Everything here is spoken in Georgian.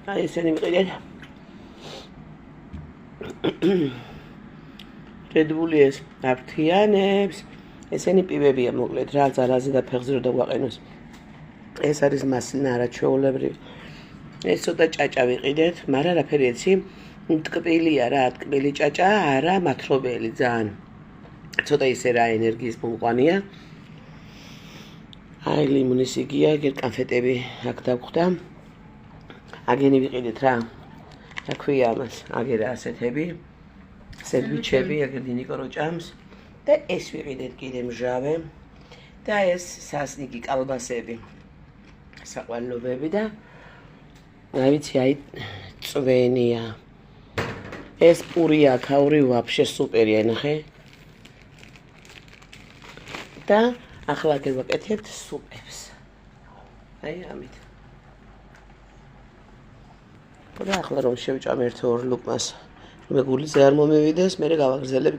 აი ესენი მიყიდეთ. Redbulli ეს აფთიანებს. ესენი პივებია მოკლედ რა ზარაზე და ფეხზე რომ დაგვაყენოს. ეს არის მასლინა არაჩვეულებრივი. ეს ცოტა ჭაჭა ვიყიდეთ, მაგრამ რაფერი იცი? ტკბილია რა, ტკბილი ჭაჭა, არა მათრობელი ძალიან. ცოტა ისე რა ენერგიის მომყვანია. აი ლიმონის იგია, ეგ კანფეტები აქ დავხვდა. აგენი ვიყიდეთ რა. რა ქვია ამას? აგერა ასეთები. სენდვიჩები, ეგ დინიკო რო ჭამს. და ეს ვიყიდეთ კიდე მჟავე. და ეს სასნიკი კალბასები. საყვარლობები და აი ვიცი, აი წვენია. ეს პური აქაური ვაფშე სუპერია, ნახე. და ახლა გევაკეთებთ სუპებს. აი ამით. და ახლა რომ შევჭამ ერთ-ორ ლუკმას, რომ გულიზე არ მომევიდეს, მე გავაგრძელებ.